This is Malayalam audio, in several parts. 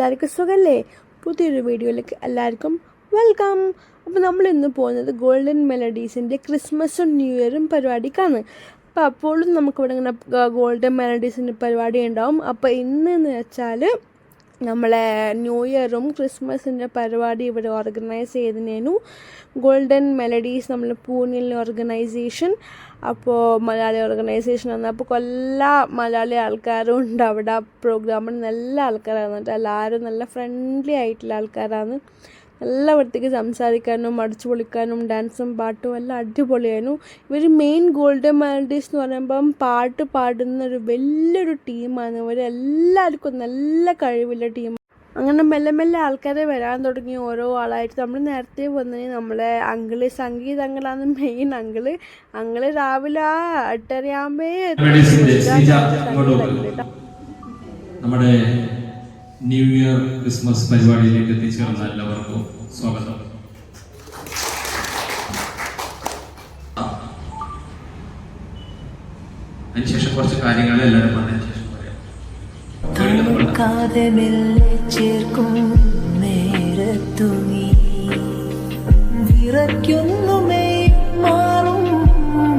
എല്ലാവർക്കും സുഖമല്ലേ? പുതിയൊരു വീഡിയോയിലേക്ക് എല്ലാവർക്കും വെൽക്കം. അപ്പോൾ നമ്മൾ ഇന്ന് പോകുന്നത് ഗോൾഡൻ മെലഡീസിൻ്റെ ക്രിസ്മസും ന്യൂ ഇയറും പരിപാടിക്കാണ്. അപ്പോൾ അപ്പോഴും നമുക്കിവിടെ ഇങ്ങനെ ഗോൾഡൻ മെലഡീസിൻ്റെ പരിപാടി ഉണ്ടാവും. അപ്പോൾ ഇന്നെന്ന് വെച്ചാൽ നമ്മളെ ന്യൂ ഇയറും ക്രിസ്മസിൻ്റെ പരിപാടി ഇവിടെ ഓർഗനൈസ് ചെയ്തതിനു ഗോൾഡൻ മെലഡീസ് നമ്മൾ പൂനെയിലെ ഓർഗനൈസേഷൻ. അപ്പോൾ മലയാളി ഓർഗനൈസേഷൻ ആണ്. അപ്പോൾ കൊല്ല മലയാളി ആൾക്കാരും ഉണ്ട് അവിടെ. പ്രോഗ്രാമിന് നല്ല ആൾക്കാരാണ് കേട്ടോ. എല്ലാവരും നല്ല ഫ്രണ്ട്ലി ആയിട്ടുള്ള ആൾക്കാരാണ്. നല്ല വൃത്തിക്ക് സംസാരിക്കാനും അടിച്ചു പൊളിക്കാനും ഡാൻസും പാട്ടും എല്ലാം അടിപൊളിയായിരുന്നു. ഇവർ മെയിൻ ഗോൾഡൻ മെലഡീസ് എന്ന് പറയുമ്പം പാട്ട് പാടുന്നൊരു വലിയൊരു ടീമാണ്. ഇവരെല്ലാവർക്കും നല്ല കഴിവുള്ള ടീം. അങ്ങനെ മെല്ലെ മെല്ലെ ആൾക്കാരെ വരാൻ തുടങ്ങി ഓരോ ആളായിട്ട്. നമ്മൾ നേരത്തെ വന്നതിന് നമ്മളെ അങ്കിള് സംഗീത അങ്കിളാണ് മെയിൻ അങ്കിള് രാവിലെ 8:30 നമ്മുടെ ന്യൂ ഇയർ ക്രിസ്മസ് പരിപാടിയിലേക്ക് എത്തിച്ചേർന്ന എല്ലാവർക്കും സ്വാഗതം. അതിനുശേഷം കുറച്ച് കാര്യങ്ങൾ എല്ലാവരും വന്നതിന് ശേഷം ചേർക്കും നേരത്തുനി വിറയ്ക്കുന്നുമേ മാറും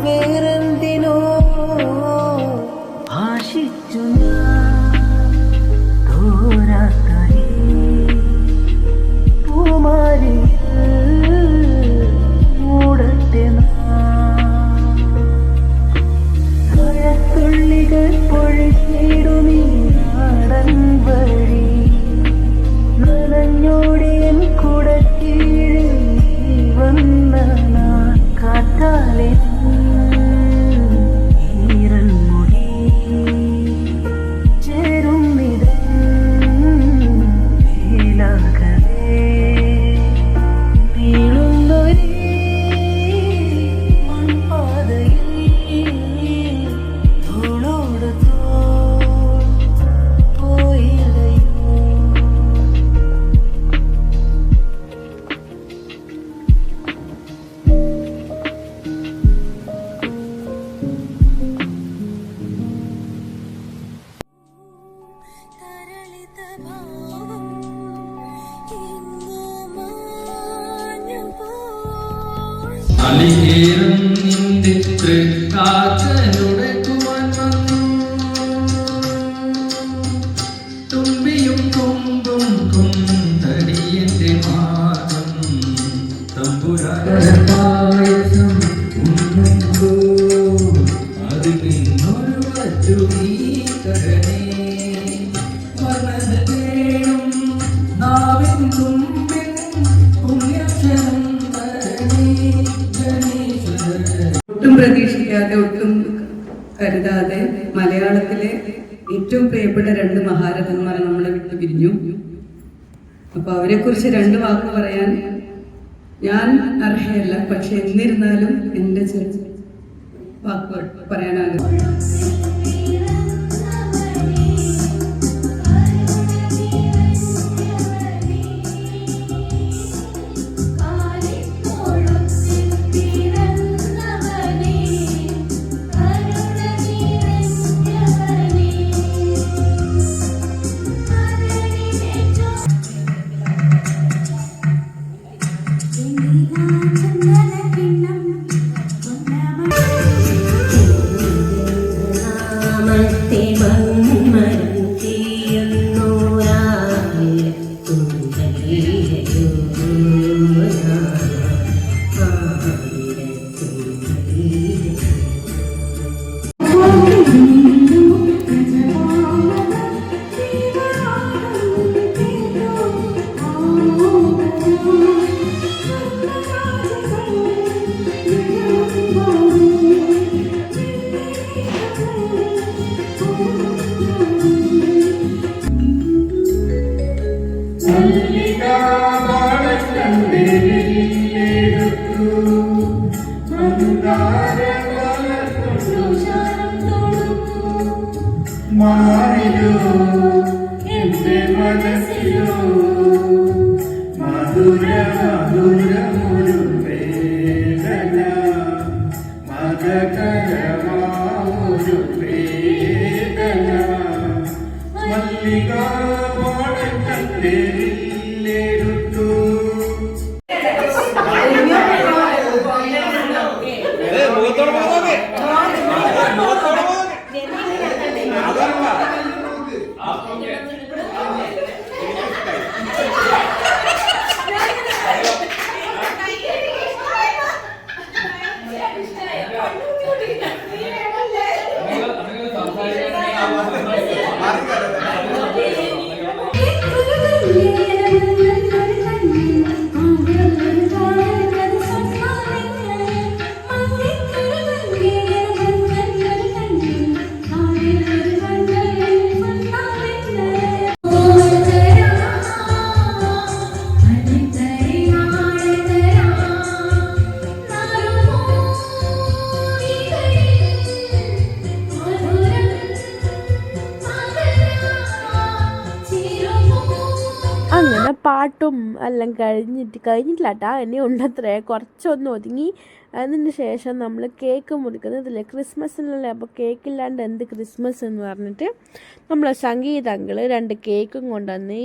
വേറെന്തിനോ ഭാഷിച്ചു തോരാത്തരി പൂമാരി മൂടത്തെ മഴത്തുള്ളികൾ പൊഴിച്ചിടുമീ വഴി നനഞ്ഞോടിയൻ കുടക്കീഴിൽ വന്ന കാറ്റാലെ ഈറൻ മുടി ചേരും വേലാകവേ വീളുന്നൊരേ മൺപാതയിൽ തോളോട് തുമ്പിയും കൊമ്പും കൊന്തടിയന്റെ മാതം തമ്പുരാസം അത് നിന്നൊരു വച്ചു നീ കരണേ വർണ്ണനും നാവിൻ തുമ്പിൻ പുണ്യക്ഷരം ഒട്ടും പ്രതീക്ഷിക്കാതെ ഒട്ടും കരുതാതെ മലയാളത്തിലെ ഏറ്റവും പ്രിയപ്പെട്ട 2 മഹാരഥന്മാർ നമ്മളെ വിട്ടു പിരിഞ്ഞു. അപ്പൊ അവരെ കുറിച്ച് 2 വാക്ക് പറയാൻ ഞാൻ അർഹയല്ല. പക്ഷെ എന്നിരുന്നാലും എൻ്റെ ചെറിയ വാക്കുകൾ പറയാനാകും. മധുര മധുരമൊരു വേദന മതകരമായൊരു വേദന മല്ലികാ അങ്ങനെ പാട്ടും എല്ലാം കഴിഞ്ഞിട്ടില്ല കേട്ടോ, ഇനി ഉണ്ടത്രേ, കുറച്ചൊന്ന് ഒതുങ്ങി. അതിന് ശേഷം നമ്മൾ കേക്ക് മുറിക്കുന്നതില്ലേ, ക്രിസ്മസിനല്ലേ, അപ്പോൾ കേക്കില്ലാണ്ട് എന്ത് ക്രിസ്മസ് എന്ന് പറഞ്ഞിട്ട് നമ്മളെ സംഗീതങ്ങൾ 2 കേക്കും കൊണ്ടുവന്ന്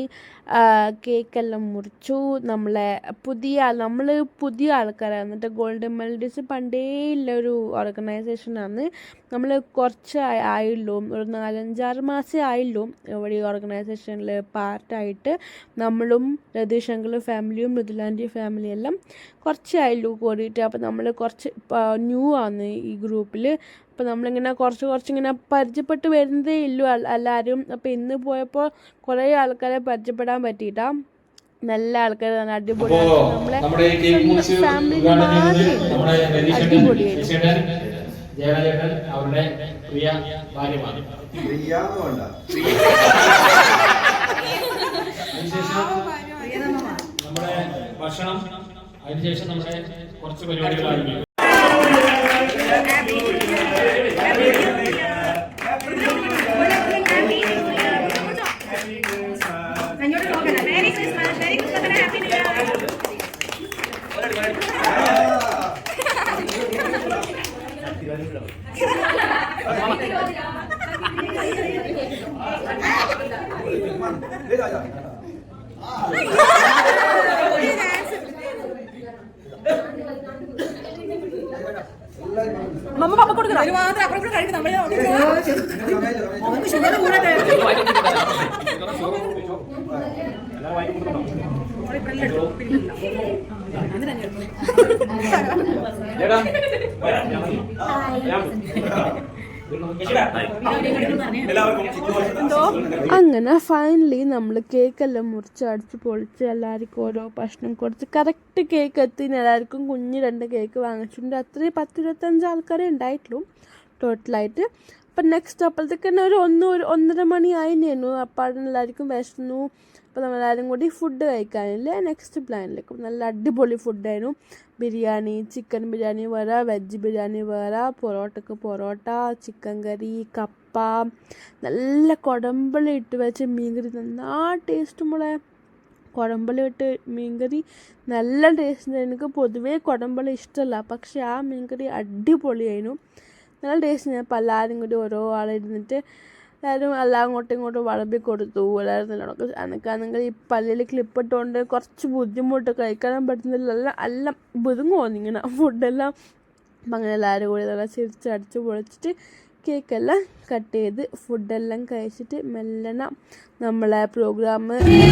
കേക്കെല്ലാം മുറിച്ചു. നമ്മൾ പുതിയ ആൾക്കാരാണ്. എന്നിട്ട് ഗോൾഡൻ മെലഡീസ് പണ്ടേ ഉള്ള ഒരു ഓർഗനൈസേഷനാണ്. നമ്മൾ കുറച്ച് ആയുള്ളൂ, ഒരു 4-5-6 മാസമേ ആയുള്ളൂ ഇവിടെ ഈ ഓർഗനൈസേഷനിൽ പാർട്ടായിട്ട്. നമ്മളും രതീഷ് അങ്കിളും ഫാമിലിയും മൃദുലാൻ്റെ ഫാമിലിയെല്ലാം കുറച്ചേ ആയുള്ളൂ കൂടിയിട്ട്. അപ്പോൾ നമ്മൾ കുറച്ച് ന്യൂ ആണ് ഈ ഗ്രൂപ്പിൽ. അപ്പോൾ നമ്മളിങ്ങനെ കുറച്ചിങ്ങനെ പരിചയപ്പെട്ട് വരുന്നതേ ഉള്ളൂ എല്ലാവരും. അപ്പോൾ ഇന്ന് പോയപ്പോൾ കുറേ ആൾക്കാരെ പരിചയപ്പെടാൻ പറ്റിയിട്ടാ. നല്ല ആൾക്കാർ, നല്ല അടിപൊളിയാണ്. നമ്മളെ ഫാമിലി അടിപൊളിയായിരുന്നു. ജയരാജേട്ടൻ അവരുടെ പ്രിയ ഭാര്യമാണ്. അതിനുശേഷം നമ്മുടെ ഭക്ഷണം, അതിനുശേഷം നമ്മുടെ കുറച്ച് പരിപാടികളായിരുന്നു. അങ്ങനെ ഫൈനലി നമ്മൾ കേക്കെല്ലാം മുറിച്ച് അടിച്ച് പൊളിച്ച് എല്ലാവർക്കും ഓരോ ഭക്ഷണം കൊടുത്ത് കറക്റ്റ് കേക്ക് എത്തിന് എല്ലാവർക്കും കുഞ്ഞ് 2 കേക്ക് വാങ്ങിച്ചിട്ടുണ്ട്. അത്രയും 10-25 ആൾക്കാരെ ഉണ്ടായിട്ടുള്ളൂ ടോട്ടലായിട്ട്. അപ്പം നെക്സ്റ്റ് അപ്പോഴത്തേക്ക് തന്നെ ഒരു 1-1:30 മണി ആയിരുന്നു. അപ്പം എല്ലാവർക്കും വിശന്നു. അപ്പോൾ നമ്മളെല്ലാവരും കൂടി ഫുഡ് കഴിക്കാനില്ല നെക്സ്റ്റ് പ്ലാനിലേക്ക്. നല്ല അടിപൊളി ഫുഡായിരുന്നു. ബിരിയാണി, ചിക്കൻ ബിരിയാണി വേറെ, വെജ് ബിരിയാണി വേറെ, പൊറോട്ട, ചിക്കൻ കറി, കപ്പ, നല്ല കുടമ്പളി ഇട്ട് വെച്ച മീൻകറി, നന്നാ ടേസ്റ്റ് മോളെ. കുടമ്പളി ഇട്ട് മീൻകറി നല്ല ടേസ്റ്റ്. എനിക്ക് പൊതുവേ കുടമ്പളി ഇഷ്ടമല്ല, പക്ഷെ ആ മീൻകറി അടിപൊളിയായിരുന്നു, നല്ല ടേസ്റ്റ്. അപ്പോൾ എല്ലാവരും കൂടി ഓരോ ആളിരുന്നിട്ട് എല്ലാവരും എല്ലാം അങ്ങോട്ടും ഇങ്ങോട്ടും വളമ്പി കൊടുത്തു. എല്ലാവരും നല്ലോണം. എനിക്കാണെങ്കിൽ ഈ പല്ലിൽ ക്ലിപ്പിട്ടുകൊണ്ട് കുറച്ച് ബുദ്ധിമുട്ട്, കഴിക്കാനും പറ്റുന്നില്ല, എല്ലാം ബുദ്ധിമുട്ട് തോന്നിങ്ങനെ ഫുഡെല്ലാം. അപ്പം അങ്ങനെ എല്ലാവരും കൂടി നല്ല ചിരിച്ചടിച്ച് പൊളിച്ചിട്ട് കേക്കെല്ലാം കട്ട് ചെയ്ത് ഫുഡെല്ലാം കഴിച്ചിട്ട് മെല്ലന നമ്മളെ പ്രോഗ്രാം എത്തി.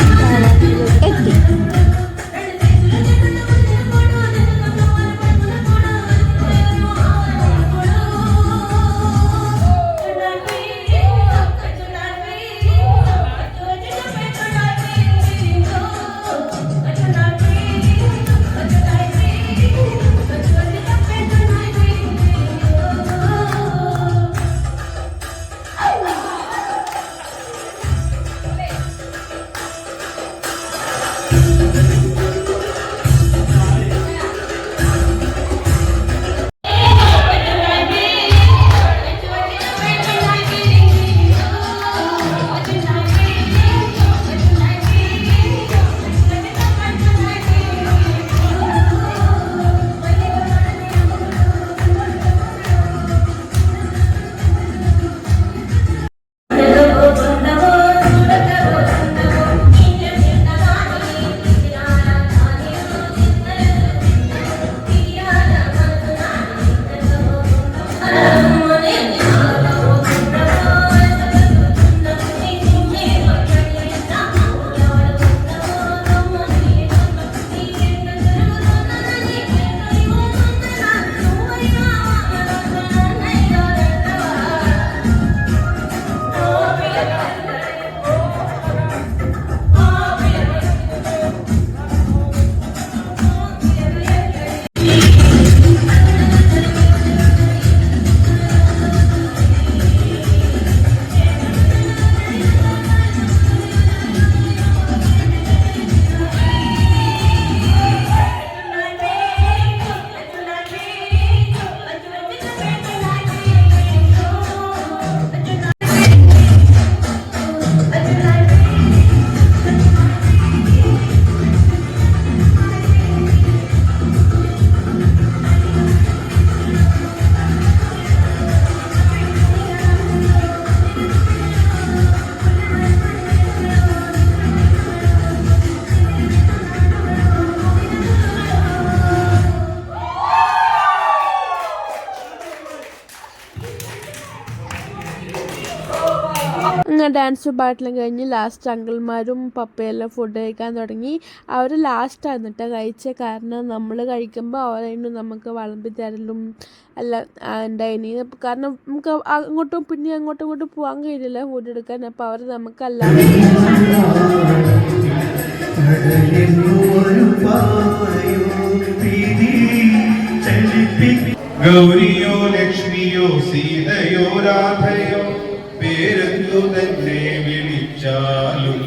അങ്ങനെ ഡാൻസും പാട്ടെല്ലാം കഴിഞ്ഞ് ലാസ്റ്റ് അങ്കിൾമാരും പപ്പയെല്ലാം ഫുഡ് കഴിക്കാൻ തുടങ്ങി. അവർ ലാസ്റ്റാണ് കേട്ടോ കഴിച്ചത്. കാരണം നമ്മൾ കഴിക്കുമ്പോൾ അവരായിരുന്നു നമുക്ക് വിളമ്പി തരലും എല്ലാം ഉണ്ടായിനി. കാരണം നമുക്ക് അങ്ങോട്ടും പിന്നെ അങ്ങോട്ടും പോകാൻ കഴിയില്ല ഫുഡ് എടുക്കാൻ. അപ്പോൾ അവർ നമുക്കല്ലാതെ ഗൗരിയോ ലക്ഷ്മിയോ സീതയോ രാധയോ പേരെന്തു തന്നെ വിളിച്ചാലും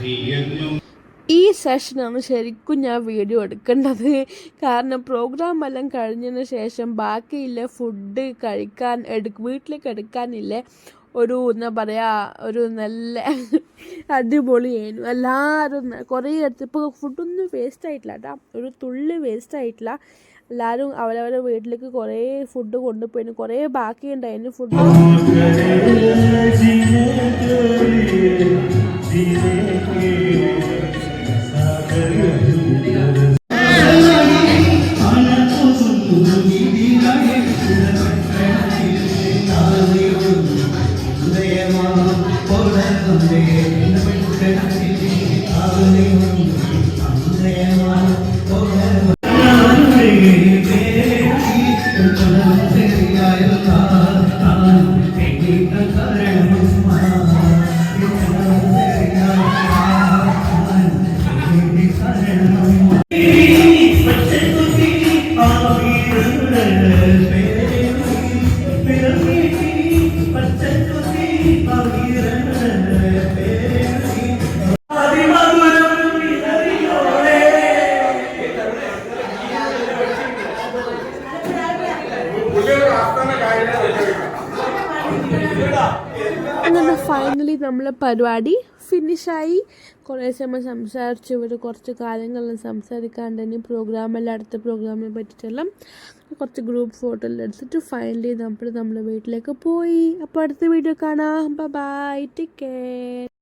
നീയെന്നും ഈ സെഷനാണ് ശരിക്കും ഞാൻ വീഡിയോ എടുക്കേണ്ടത്. കാരണം പ്രോഗ്രാം എല്ലാം കഴിഞ്ഞതിന് ശേഷം ബാക്കിയില്ല ഫുഡ് കഴിക്കാൻ വീട്ടിലേക്ക് എടുക്കാനില്ലേ ഒരു എന്താ പറയുക ഒരു നല്ല അടിപൊളിയായിരുന്നു. എല്ലാവരും കുറേ എടുത്തപ്പോൾ ഫുഡൊന്നും വേസ്റ്റ് ആയിട്ടില്ല കേട്ടോ, ഒരു തുള്ളി വേസ്റ്റ് ആയിട്ടില്ല. എല്ലാവരും അവരവരുടെ വീട്ടിലേക്ക് കുറേ ഫുഡ് കൊണ്ടുപോയിരുന്നു. കുറേ ബാക്കി ഉണ്ടായിരുന്നു ഫുഡ്. അങ്ങനെ ഫൈനലി നമ്മളെ പരിപാടി ഫിനിഷായി. കുറേ സമയം സംസാരിച്ചു. ഇവർ കുറച്ച് കാര്യങ്ങളെല്ലാം സംസാരിക്കാണ്ട് ഇനി പ്രോഗ്രാമെല്ലാം അടുത്ത പ്രോഗ്രാമിനെ പറ്റിയിട്ടെല്ലാം കുറച്ച് ഗ്രൂപ്പ് ഫോട്ടോ എല്ലാം എടുത്തിട്ട് ഫൈനലി നമ്മൾ വീട്ടിലേക്ക് പോയി. അപ്പോൾ അടുത്ത വീഡിയോ കാണാം. Bye, take care.